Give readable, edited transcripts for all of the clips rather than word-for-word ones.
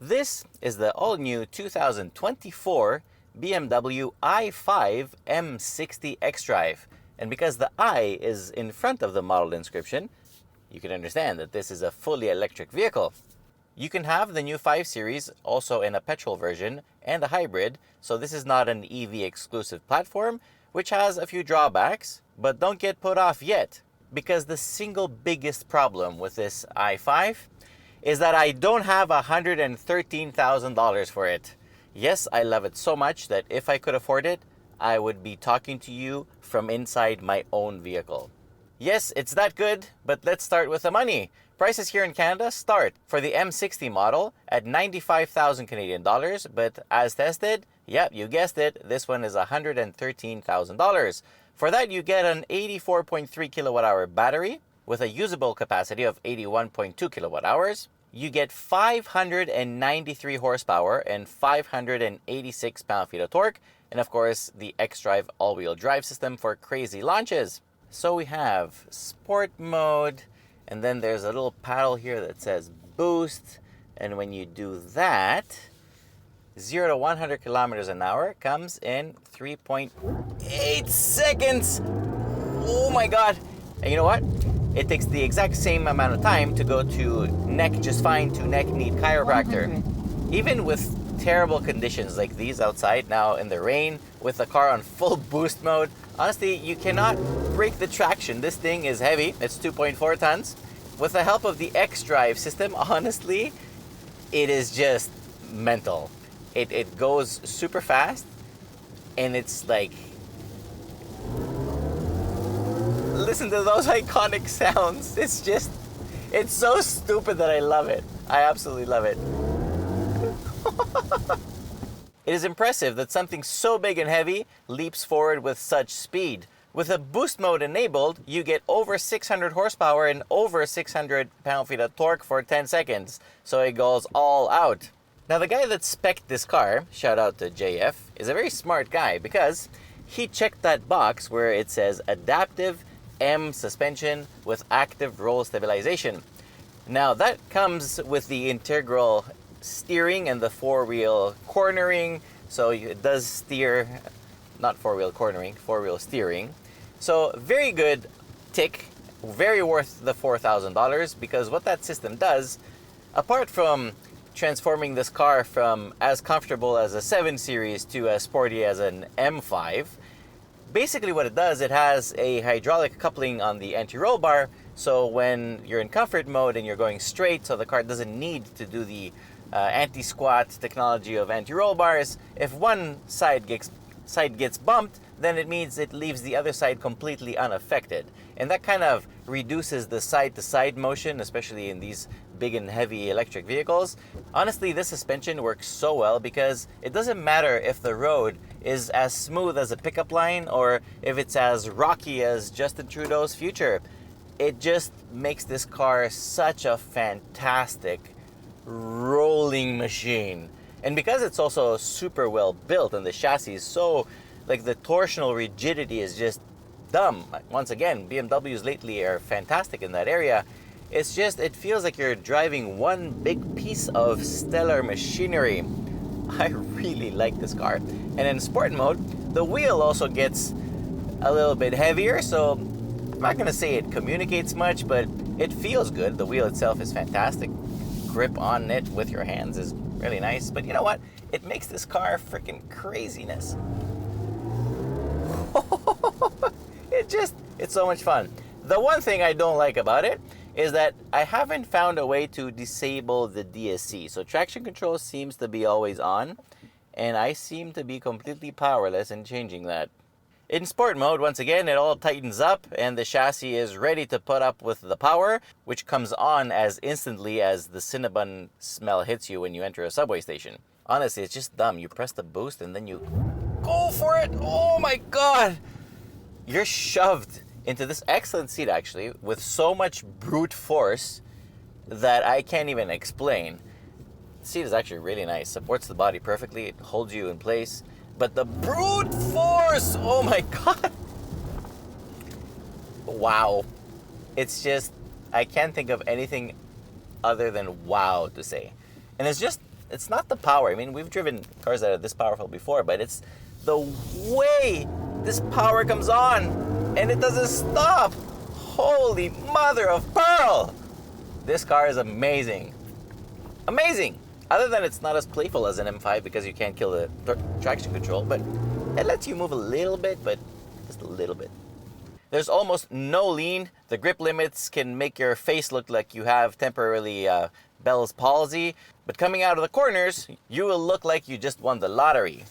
This is the all-new 2024 BMW i5 M60 xDrive. And because the I is in front of the model inscription, you can understand that this is a fully electric vehicle. You can have the new 5 Series also in a petrol version and a hybrid, so this is not an EV exclusive platform, which has a few drawbacks, but don't get put off yet, because the single biggest problem with this i5 is that I don't have $113,000 for it. Yes, I love it so much that if I could afford it, I would be talking to you from inside my own vehicle. Yes, it's that good, but let's start with the money. Prices here in Canada start for the M60 model at 95,000 Canadian dollars, but as tested, yep, you guessed it, this one is $113,000. For that, you get an 84.3 kilowatt hour battery with a usable capacity of 81.2 kilowatt hours. You get 593 horsepower and 586 pound-feet of torque, and of course the xDrive all-wheel drive system for crazy launches. So we have sport mode, and then there's a little paddle here that says boost, and when you do that, 0 to 100 kilometers an hour comes in 3.8 seconds. Oh my god. And you know what? It takes the exact same amount of time to go to neck just fine to neck need chiropractor. 100. Even with terrible conditions like these outside now in the rain with the car on full boost mode, honestly, you cannot break the traction. This thing is heavy. It's 2.4 tons. With the help of the xDrive system, honestly, it is just mental. It goes super fast, and it's like, listen to those iconic sounds. It's so stupid that I love it. I absolutely love it. It is impressive that something so big and heavy leaps forward with such speed. With a boost mode enabled, you get over 600 horsepower and over 600 pound-feet of torque for 10 seconds. So it goes all out. Now the guy that spec'd this car, shout out to JF, is a very smart guy because he checked that box where it says adaptive M suspension with active roll stabilization. Now that comes with the integral steering and the four-wheel cornering, so it does steer, not four-wheel cornering, four-wheel steering. So very good tick, very worth the $4,000, because what that system does, apart from transforming this car from as comfortable as a 7 Series to as sporty as an M5, basically what it does, it has a hydraulic coupling on the anti-roll bar, so when you're in comfort mode and you're going straight, so the car doesn't need to do the anti-squat technology of anti-roll bars, if one side gets bumped, then it means it leaves the other side completely unaffected. And that kind of reduces the side-to-side motion, especially in these big and heavy electric vehicles. Honestly, this suspension works so well because it doesn't matter if the road is as smooth as a pickup line or if it's as rocky as Justin Trudeau's future. It just makes this car such a fantastic rolling machine. And because it's also super well built and the chassis is so, like, the torsional rigidity is just dumb. Once again, BMWs lately are fantastic in that area. It's just, it feels like you're driving one big piece of stellar machinery. I really like this car. And in sport mode, the wheel also gets a little bit heavier, so I'm not gonna say it communicates much, but it feels good. The wheel itself is fantastic. Grip on it with your hands is really nice, but you know what? It makes this car freaking craziness. It's so much fun. The one thing I don't like about it is that I haven't found a way to disable the DSC. So traction control seems to be always on, and I seem to be completely powerless in changing that. In sport mode, once again, it all tightens up and the chassis is ready to put up with the power, which comes on as instantly as the Cinnabon smell hits you when you enter a subway station. Honestly, it's just dumb. You press the boost and then you go for it. Oh my god! You're shoved into this excellent seat, actually, with so much brute force that I can't even explain. The seat is actually really nice. Supports the body perfectly. It holds you in place. But the brute force! Oh my god! Wow. It's just, I can't think of anything other than wow to say. And it's just it's not the power. I mean, we've driven cars that are this powerful before, but it's the way this power comes on and it doesn't stop. Holy mother of pearl! This car is amazing. Amazing! Other than it's not as playful as an M5 because you can't kill the traction control, but it lets you move a little bit, but just a little bit. There's almost no lean. The grip limits can make your face look like you have temporarily Bell's palsy, but coming out of the corners, you will look like you just won the lottery.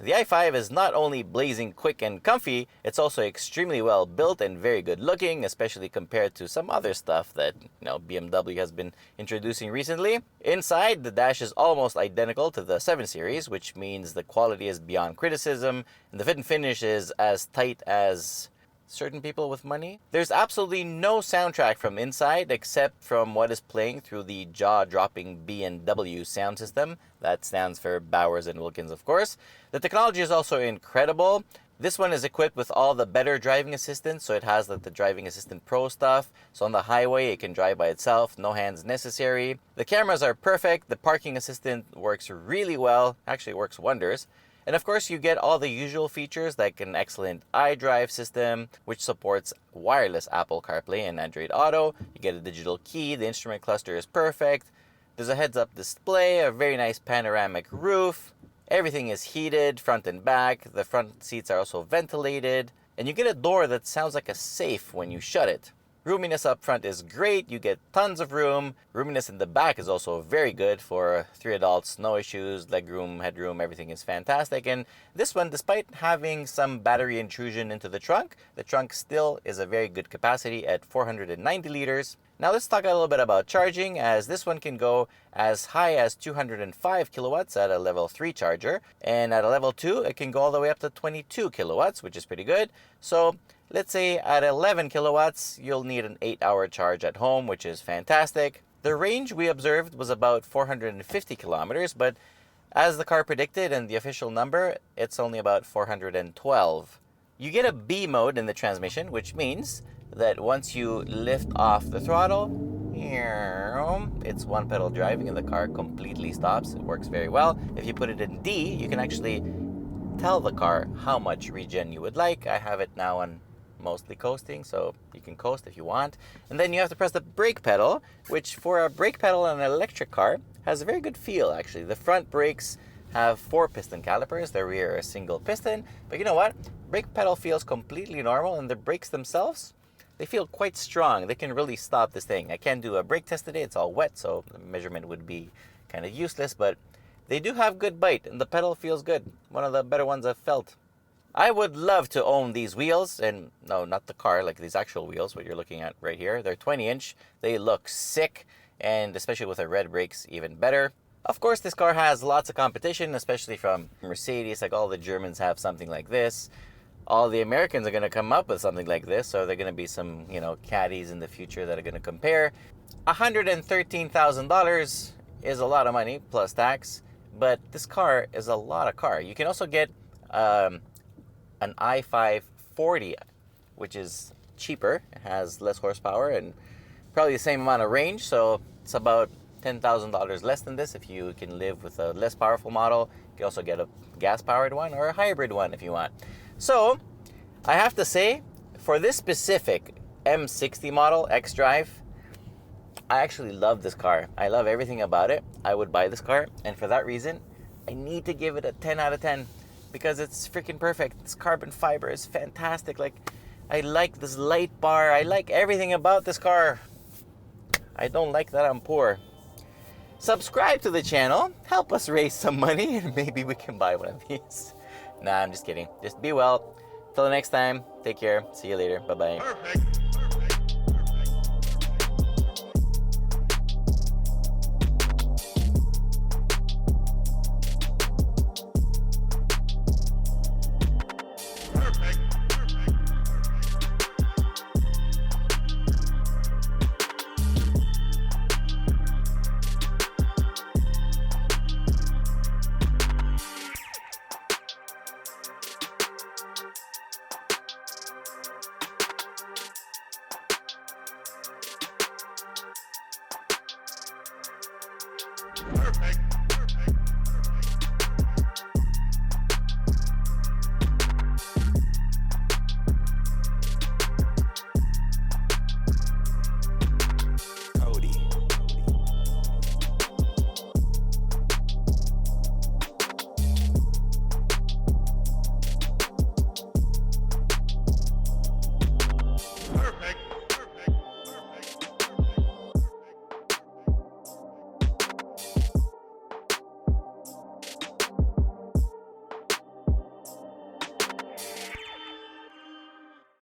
The i5 is not only blazing quick and comfy, it's also extremely well built and very good looking, especially compared to some other stuff that BMW has been introducing recently. Inside, the dash is almost identical to the 7 Series, which means the quality is beyond criticism, and the fit and finish is as tight as certain people with money. There's absolutely no soundtrack from inside except from what is playing through the jaw-dropping BMW sound system. That stands for Bowers and Wilkins, of course. The technology is also incredible. This one is equipped with all the better driving assistance, so it has like the Driving Assistant Pro stuff. So on the highway, it can drive by itself, no hands necessary. The cameras are perfect. The parking assistant works really well, actually works wonders. And of course, you get all the usual features like an excellent iDrive system, which supports wireless Apple CarPlay and Android Auto. You get a digital key, the instrument cluster is perfect. There's a heads-up display, a very nice panoramic roof. Everything is heated, front and back. The front seats are also ventilated. And you get a door that sounds like a safe when you shut it. Roominess up front is great. You get tons of room. Roominess in the back is also very good for 3 adults. No issues, legroom, headroom, everything is fantastic. And this one, despite having some battery intrusion into the trunk still is a very good capacity at 490 liters. Now let's talk a little bit about charging, as this one can go as high as 205 kilowatts at a level 3 charger. And at a level 2, it can go all the way up to 22 kilowatts, which is pretty good. So let's say at 11 kilowatts, you'll need an 8-hour charge at home, which is fantastic. The range we observed was about 450 kilometers, but as the car predicted and the official number, it's only about 412. You get a B mode in the transmission, which means that once you lift off the throttle, it's one pedal driving and the car completely stops. It works very well. If you put it in D, you can actually tell the car how much regen you would like. I have it now on mostly coasting, so you can coast if you want. And then you have to press the brake pedal, which for a brake pedal on an electric car has a very good feel, actually. The front brakes have 4 piston calipers, the rear a single piston. But you know what? Brake pedal feels completely normal, and the brakes themselves, they feel quite strong. They can really stop this thing. I can't do a brake test today. It's all wet, so the measurement would be kind of useless, but they do have good bite, and the pedal feels good. One of the better ones I've felt. I would love to own these wheels, and no, not the car, like these actual wheels, what you're looking at right here. They're 20-inch. They look sick, and especially with the red brakes, even better. Of course, this car has lots of competition, especially from Mercedes. Like all the Germans have something like this. All the Americans are going to come up with something like this, so they're going to be some, caddies in the future that are going to compare. $113,000 is a lot of money, plus tax, but this car is a lot of car. You can also get an i5 40, which is cheaper. It has less horsepower and probably the same amount of range, so it's about $10,000 less than this if you can live with a less powerful model. You can also get a gas-powered one or a hybrid one if you want. So, I have to say, for this specific M60 model xDrive, I actually love this car. I love everything about it. I would buy this car, and for that reason, I need to give it a 10 out of 10 because it's freaking perfect. This carbon fiber is fantastic. Like, I like this light bar. I like everything about this car. I don't like that I'm poor. Subscribe to the channel. Help us raise some money, and maybe we can buy one of these. Nah, I'm just kidding. Just be well. Till the next time, take care. See you later. Bye-bye. Perfect. perfect.